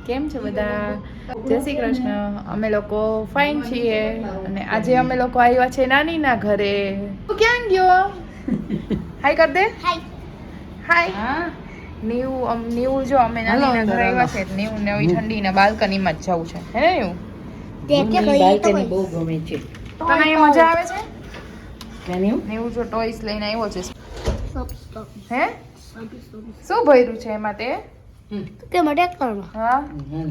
કેમ છો બધા? જય શ્રી કૃષ્ણ. અમે લોકો ફાઇન છીએ અને આજે અમે લોકો આવ્યા છે નાનીના ઘરે. તું ક્યાં ગયો? હાય કર દે. હાય. નીવું જો અમે નાનીના ઘરે આવ્યા છે. નીવું ને આવી ઠંડીના બાલ્કનીમાં જ જવું છે. હે ને નીવું? બાલ્કની બહુ ગમે છે. તને અહીંયા મજા આવે છે? નીવું જો ટોયસ લઈને આવ્યો છે. હે? શું ભર્યું છે એમાં તે? કે મટેકરમાં હા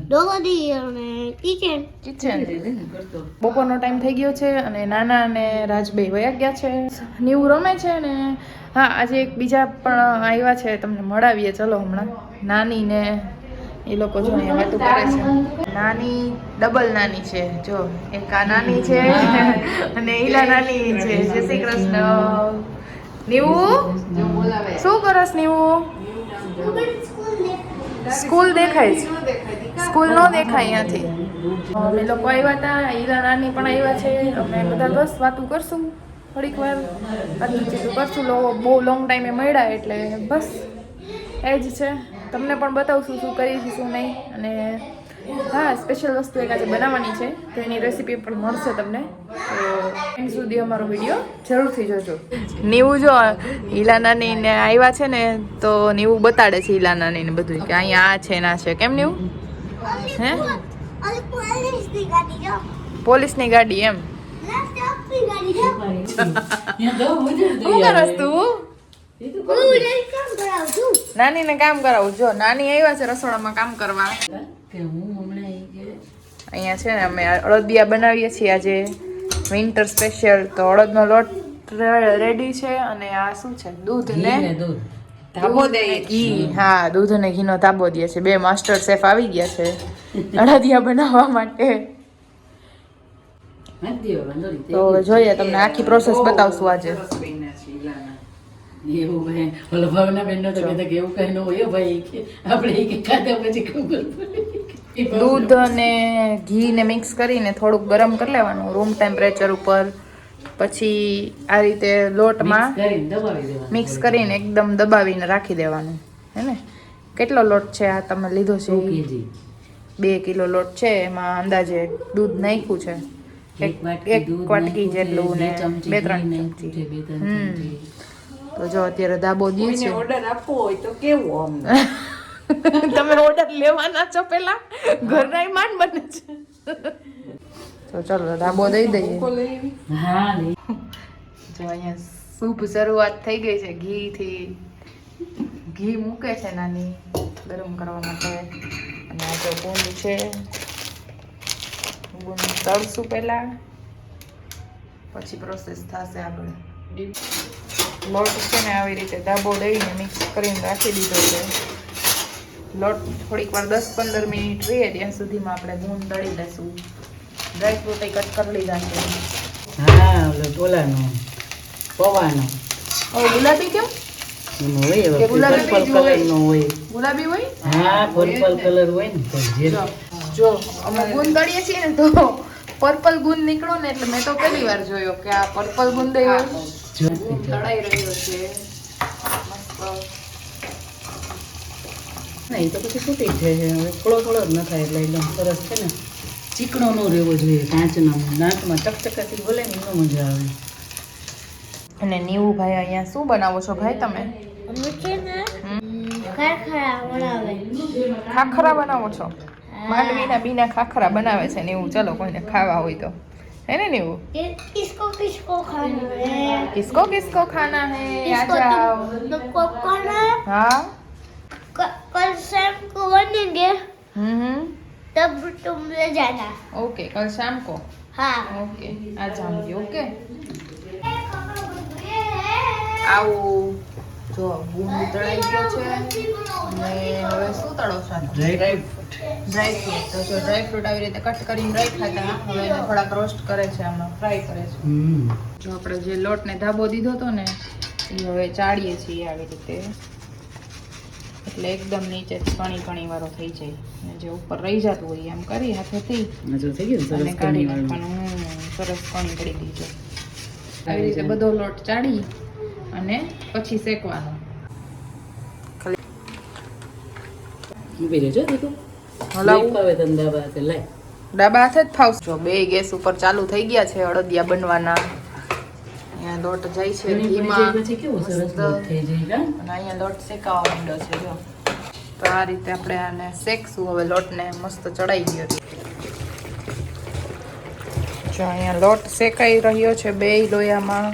ડોગરી અને કિચન બપોરનો ટાઈમ થઈ ગયો છે અને નાના અને રાજભાઈ વયા ગયા છે. નીવું રમે છે ને. હા, આજે એક બીજા પણ આવ્યા છે, તમને મળાવીએ. ચલો હમણાં નાની ને એ લોકો જો અહીંયા વાતો કરે છે. નાની ડબલ નાની છે. જો એક આ નાની છે અને ઈલા નાની છે. જય શ્રી કૃષ્ણ. નીવું શું કરસ? નીવું સ્કૂલ દેખાય છે. સ્કૂલ નો દેખાય અહીંયાથી. અમે લોકો આવ્યા હતા, ઈરા નાની પણ આવ્યા છે. અમે બધા બસ વાતું કરશું થોડીક વાર, વાતચીત કરશું. બહુ લોંગ ટાઈમે મળ્યા એટલે બસ એ જ છે. તમને પણ બતાવશું શું કરીશું શું નહીં. અને હા, સ્પેશિયલ વસ્તુ એક આજે બનાવવાની છે તો એની રેસીપી પણ મળશે તમને. તો એન્ડ સુધી અમારો વિડીયો જરૂરથી જોજો. નીવું જો ઈલા નાની ને આવ્યા છે ને તો નીવું બતાડે છે ઈલા નાની ને બધું કે અહીંયા આ છે ના છે. કેમ નીવું? હે? પોલીસની ગાડી એમ? શું કરસ તું? નાની ને કામ કરાવું. જો નાની આવ્યા છે રસોડામાં કામ કરવા. અહીંયા છે ને અમે અડદિયા બનાવીએ છીએ આજે વિન્ટર સ્પેશિયલ. તો અડદનો લોટ રેડી છે અને આ શું છે? દૂધ ને ઘી. હા, દૂધ અને ઘીનો તાબો દે છે. બે માસ્ટર શેફ આવી ગયા છે અડદિયા બનાવવા માટે. તો જોઈએ, તમને આખી પ્રોસેસ બતાવશું આજે. દૂધ અને ઘી ને મિક્સ કરીને થોડુંક ગરમ કરી લેવાનું રૂમ ટેમ્પરેચર ઉપર. પછી આ રીતે લોટમાં મિક્સ કરીને એકદમ દબાવીને રાખી દેવાનું. હે ને? કેટલો લોટ છે આ તમે લીધો છે? 2 કિલો લોટ છે. એમાં અંદાજે દૂધ નાખ્યું છે એક વાટકી જેટલું ને 2-3 ચમચી. તો જો અત્યારે ધાબો દે છે. ઓર્ડર આપવો હોય તો કેવો અમને? તમે ઓર્ડર લેવાના છો પેલા? ઘરના માંડ બને છે. તો ચલો ધાબો દઈ દઈએ. હા, જો અહીંયા શુભ શરૂઆત થઈ ગઈ છે. ઘી મૂકે છે નાની ગરમ કરવા માટે. અને આ જો ગુંદ છે, ગુંદ તળશું પહેલા, પછી પ્રોસેસ થશે આગળ. લોટ છે ને આવી રીતે ધાબો દઈને મિક્સ કરીને રાખી દીધો છે. લોટ થોડીક વાર 10-15 મિનિટ રહીએ ત્યાં સુધીમાં આપણે ગુંદ તળી લેશું. ડ્રાયફ્રૂટ કટ કરી લીધા છે. હા, ઓલાનો પવાનો. ગુલાબી કેમ? પર્પલ કલર નો હોય. ગુલાબી હોય? હા, પર્પલ કલર હોય ને. જો અમે ગુંદ તળીએ છીએ ને તો પર્પલ ગુંદ નીકળો ને એટલે મેં તો પહેલી વાર જોયો કે આ પર્પલ ગુંદ તળાઈ રહ્યો છે. નહીં તો પછી છૂટી જ જાય છે. હવે થોડો જ ન થાય એટલે એકદમ સરસ છે ને ચીકણો ન રહેવો જોઈએ. કાચનો દાંતમાં ચકચકાથી બોલે ને એનો મજા આવે. અને નીવું ભાઈ અહીંયા શું બનાવો છો ભાઈ તમે? ખાખરા બનાવો છો? માંડવીના બીના ખાખરા બનાવે છે નીવું. ચલો કોઈને ખાવા હોય તો. है ना नीवू? किसको किसको खाना है? किसको किसको खाना है? आ जाओ. तुमको खाना? हाँ. कल शाम को बनेंगे. तब तुम ले जाना. ओके, कल शाम को. हाँ. ओके, आ जाऊंगी. ओके. आओ. જો ગુંદ તળાઈ ગયો છે અને હવે શું તળો છો? ડ્રાયફ્રૂટ. તો જો ડ્રાયફ્રૂટ આવી રીતે કટ કરીને રાખ્યા હતા, હવે એને થોડાક રોસ્ટ કરે છે, આમાં ફ્રાય કરે છે. જો આપણે જે લોટને ધાબો દીધો હતો ને એ હવે ચાળીએ છીએ આવી રીતે, એટલે એકદમ નીચે કણી વાળો થઈ જાય અને જે ઉપર રહી જતું હોય એમ કરી હાથેથી અને કાઢી નાખવાનું. સરસ કણી પડી ગઈ છે. આવી રીતે બધો લોટ ચાળી અને પછી શેકવાનો. હલાવું આવે તને દાબા હાથે લાય. ડાબા હાથે જ ફાવશે. જો બે ગેસ ઉપર ચાલુ થઈ ગયા છે અડદિયા બનવાના. અહીંયા લોટ જાય છે ઘીમાં. પછી કેવું સરસ મસ્ત. લોટ થઈ જાય અને અહીંયા લોટ શેકાવા માંડ્યો છે જો. તો આ રીતે આપણે આને શેકશું. હવે લોટને મસ્ત ચડાઈ ગયો છે. જો અહીંયા લોટ શેકાઈ રહ્યો છે બે લોયામાં.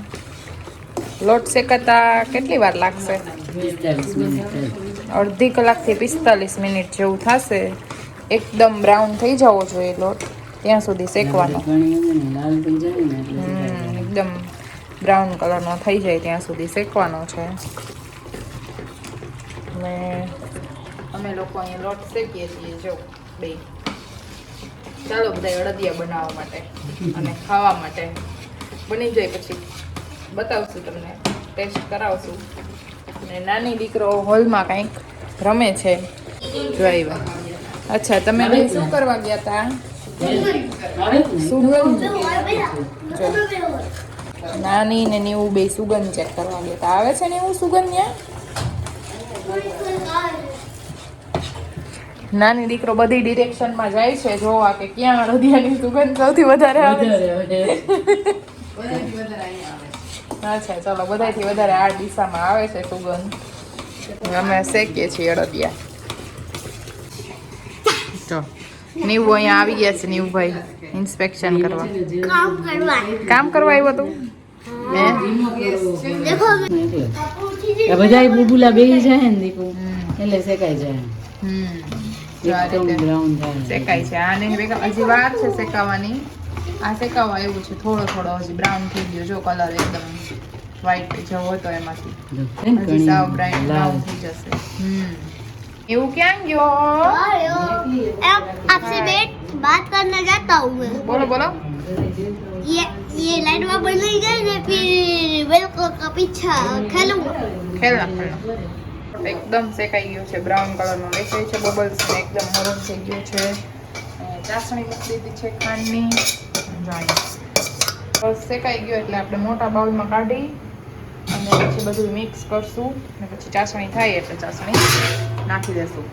લોટ શેકાતા કેટલી વાર લાગશે? 45 મિનિટ. અડધી કલાકથી 45 મિનિટ જેવું થશે. એકદમ બ્રાઉન થઈ જવો જોઈએ લોટ, ત્યાં સુધી શેકવાનો. લાલ થઈ જાય ને એટલે એકદમ બ્રાઉન કલરનો થઈ જાય ત્યાં સુધી શેકવાનો છે. અને અમે લોકો અહીંયા લોટ શેકીએ છીએ જો બે. ચાલો બધા અડદિયા બનાવવા માટે અને ખાવા માટે. બની જાય પછી બતાવશું તમને, ટેસ્ટ કરાવશું. અને નાની દીકરો હોલમાં કંઈક રમે છે. જો આવ્યા. અચ્છા, તમે બે શું કરવા ગયા હતા? સુગંધ. જો નાની ને નીવું બે સુગંધ ચેક કરવા ગયા હતા. આવે છે ને એવું સુગંધ ત્યાં? નાની દીકરો બધી ડિરેક્શનમાં જાય છે જોવા કે ક્યાં અડદિયાની સુગંધ સૌથી વધારે આવે છે. અચ્છા, ચાલો બધાથી વધારે આ દિશામાં આવે છે સુગંધ. અમે શેકીએ છીએ અડદિયા. જો નીવું અહીંયા આવી ગયા છે. નીવુભાઈ ઇન્સ્પેક્શન કરવા. કામ કરવા આવ્યો તું? બધા બુબુલા બેહી જાય ને દીકુ એટલે શેકાઈ જાય. બ્રાઉન થાય શેકાય છે. આને હજી વાર છે શેકાવાની. આ શેકાવા એવું છે થોડો થોડો. હજી બ્રાઉન થઈ ગયો જો કલર એકદમ વ્હાઈટ જેવો હતો એમાંથી. હજી સાવ બ્રાઉન થઈ જશે. એવું ક્યાં ગયો? आपसे बात करना चाहता हूँ मैं. બોલો બોલો. ये लाइट में बन नहीं गई ना फिर वेल का पीछा खेलूंगा. ખેલના એકદમ શેકાઈ ગયો છે. બ્રાઉન કલરનો દેખાય છે. બબલ્સ ને એકદમ નરમ થઈ ગયો છે. ચાસણી મૂકી દીધી છે ખાંડની. બસ શેકાઈ ગયો એટલે આપણે મોટા બાઉલમાં કાઢી અને પછી બધું મિક્સ કરશું. અને પછી ચાસણી થાય એટલે ચાસણી નાખી દેશું.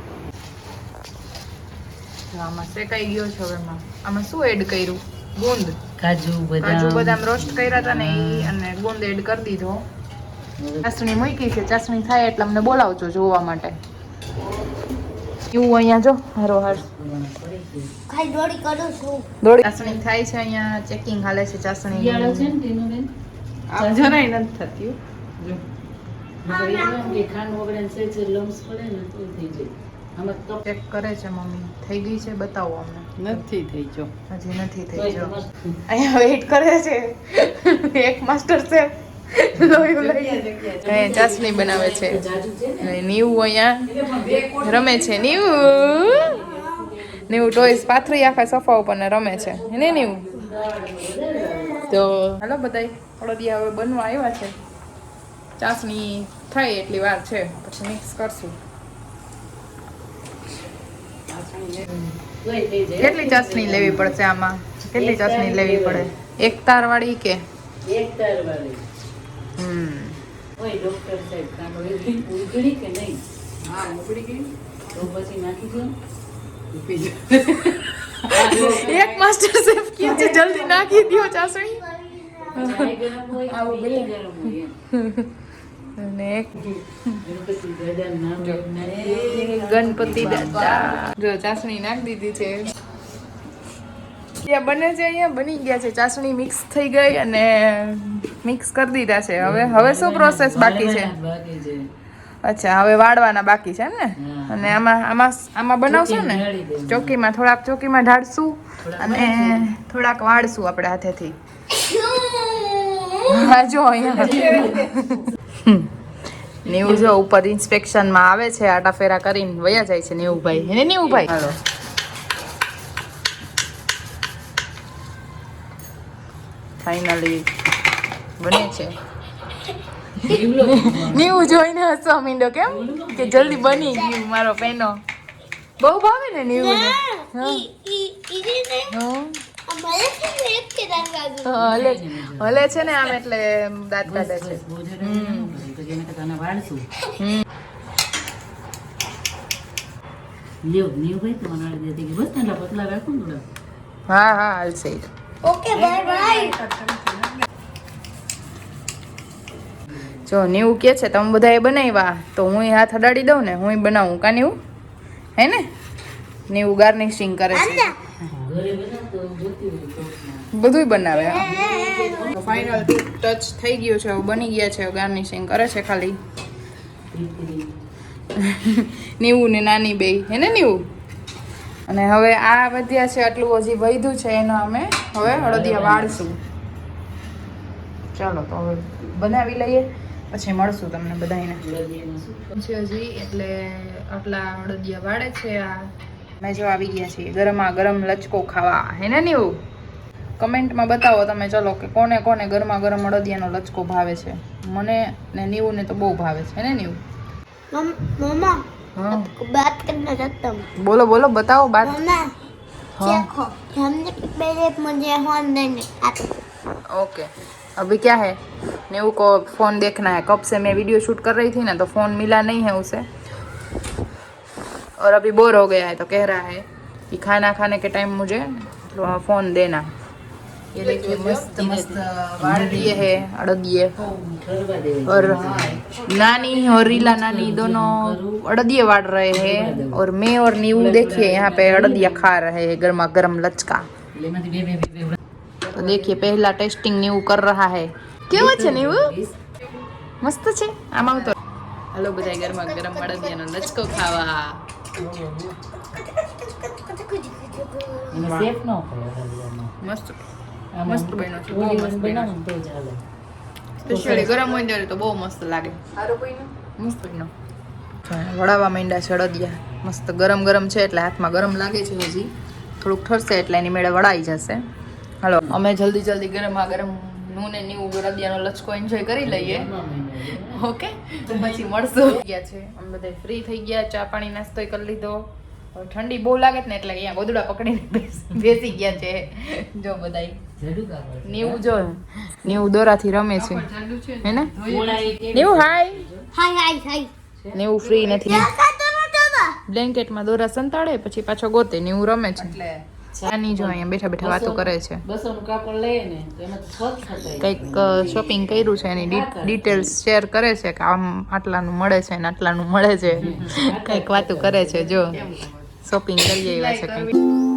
આમાં શેકાઈ ગયો છે. હવે આમાં શું એડ કર્યું? ગુંદ, કાજુ કાજુ બદામ રોસ્ટ કર્યા હતા ને એ, અને ગુંદ એડ કરી દીધો. ચાસણી મૂકી છે. ચાસણી થાય એટલે અમને બોલાવજો જોવા માટે. એવું અહીંયા જો હારો હાર खाई दौड़ी करूँ છું. દોડી ચાસણી થાય છે. અહીંયા ચેકિંગ હાલે છે ચાસણી. યાળો છે ને ટીનુબેન આમ જરાય નથી થતી. જો કે ખાંડ વગડે ને સેજ લમ્સ પડે ને તો થઈ જાય. આમાં તો ચેક કરે છે મમ્મી. થઈ ગઈ છે? બતાવો અમને. નથી થઈ જો હજી નથી થઈ. જો અહીંયા વેઇટ કરે છે એક માસ્ટર શેફ. લોહી લઈ ચાસણી બનાવે છે. અને નીવું અહીંયા રમે છે. નીવું ટોયસ પાથરી આખા સોફા ઉપર ને રમે છે એને નીવું. તો હાલો બધાય અડદિયા હવે બનવા આવ્યા છે. ચાસણી થાય એટલી વાર છે પછી મિક્સ કરશું. કેટલી ચાસણી લેવી પડશે આમાં? કેટલી ચાસણી લેવી પડે? એક તાર વાળી કે એક તાર વાળી? ઓય ડોક્ટર સાહેબ કાંડો ઉગડી કે નહીં? હા ઉગડી ગઈ તો પછી નાખી દો. એક માસ્ટર શેફ કે છે જલ્દી નાખી દો ચાસણી. ચાય ગરમ હોય આવું ગરમ હોય અને એક ગણપતિ દાદા નામ ગણપતિ દાદા. જો ચાસણી નાખી દીધી છે. ત્યાં બને છે. અહીંયા બની ગયા છે. ચાસણી મિક્સ થઈ ગઈ અને મિક્સ કરી દીધા છે. હવે શું પ્રોસેસ બાકી છે? બાકી છે. અચ્છા, હવે વાળવાના બાકી છે ને? અને આમાં બનાવશું ને ચોકીમાં. થોડાક ચોકીમાં ઢાળશું અને થોડાક વાળશું આપણે હાથેથી. હા જો અહીંયા નીવું જો ઉપર ઇન્સ્પેક્શનમાં આવે છે. આટા ફેરા કરીને વયા જાય છે નીવુભાઈ. એને નીવુભાઈ હાલો ફાઇનલી બને છે. નીવું જોઈને હસવા માંડ્યો. કેમ કે જલ્દી બની ગયું મારો પેનો. બહુ ભાવે ને નીવું ને? હલે છે ને આમ એટલે દાંત કાઢે છે. લ્યો નીવ ભાઈ તો બનાવી દેતી કે બસ એટલા પતલા રાખો ને થોડા. હા હા હાલશે ઈ. Okay bye bye. જો નીવું કે છે તમે બધાએ બનાવ્યા તો હું હાથ અડાડી દઉં ને હું બનાવું કા નીવું હે ને નીવું ગાર્નિશિંગ કરે છે ઘરે બનાવતો જોતી હોય તો બધુંય બનાવે ફાઇનલ ટચ થઈ ગયું છે બની ગયા છે ગાર્નિશિંગ કરે છે ખાલી નીવું ને નાની બે હે ને નીવું અને હવે આ વધ્યા છે આટલું હજી વધ્યું છે એનો અમે હવે અડદિયા વાળશું ચાલો તો હવે બનાવી લઈએ પછી મળશું તમને બધાને છે હજી એટલે આટલા અડદિયા વાળે છે આ મેં જો આવી ગયા છીએ ગરમા ગરમ લચકો ખાવા હે ને નીવું કમેન્ટમાં બતાવો તમે ચલો કે કોને કોને ગરમા ગરમ અડદિયાનો લચકો ભાવે છે મને ને નીવું ને તો બહુ ભાવે છે ને નીવું मम्मा हाँ बात करना चाहता हूँ. बोलो बोलो बताओ बात मम्मा हाँ देखो हमने पहले मुझे फोन देने आता. ओके अभी क्या है नीवू को फ़ोन देखना है कब से मैं वीडियो शूट कर रही थी ना तो फ़ोन मिला नहीं है उसे और अभी बोर हो गया है तो कह रहा है कि खाना खाने के टाइम मुझे फ़ोन देना. ये देखिए मस्त मस्त वाड़ दिए है अड़दिए और नानी और रीला नानी दोनों अड़दिए वाड़ रहे हैं और मैं और नीवू देखिए यहाँ पे अड़दिया खा रहे हैं गर्मा गर्म लचका. तो देखिए पहला टेस्टिंग नीवू कर रहा है કેવો છે નીવુ મસ્ત છે આમાં તો હાલો બધા ગરમા ગરમ અડદિયાનો લચકો ખાવા એને સેફ ન કરે મસ્ત મસ્ત બન્યો છે બહુ મસ્ત બન્યો તો ચાલે સ્પેશિયલી ગરમ હોય ત્યારે તો બહુ મસ્ત લાગે સારું બન્યો મસ્ત બન્યો વડાવા માંડ્યા છે અડદિયા મસ્ત ગરમ ગરમ છે એટલે હાથમાં ગરમ લાગે છે હજી થોડુંક ઠરશે એટલે એની મેળે વળાઈ જશે હાલો અમે જલ્દી જલ્દી ગરમા ગરમ નૂને નીવું અડદિયાનો લચકો એન્જોય કરી લઈએ ઓકે તો પછી મળશું ગયા છે અમે બધા ફ્રી થઈ ગયા ચા પાણી નાસ્તો કરી લીધો હવે ઠંડી બહુ લાગે ને એટલે અહીંયા ગોદડા પકડીને બેસી ગયા છે જો બધાય નીવું જો નીવું દોરાથી રમે છે હે ને નીવું હાય हाय हाय हाय. નીવું ફ્રી નથી क्या करते हो दादा? બ્લેન્કેટમાં દોરા સંતાડે પછી પાછો ગોતે નીવું રમે છે ચાની જો અહીંયા બેઠા બેઠા વાતો કરે છે 200 નું કાપડ લઈએ ને તો એમાં તો સ્વચ્છ થતા કંઈક શોપિંગ કર્યું છે એની ડિટેલ્સ શેર કરે છે કે આમ આટલાનું મળે છે ને આટલાનું મળે છે કંઈક વાતું કરે છે જો શોપિંગ કરી આવ્યા છે કંઈક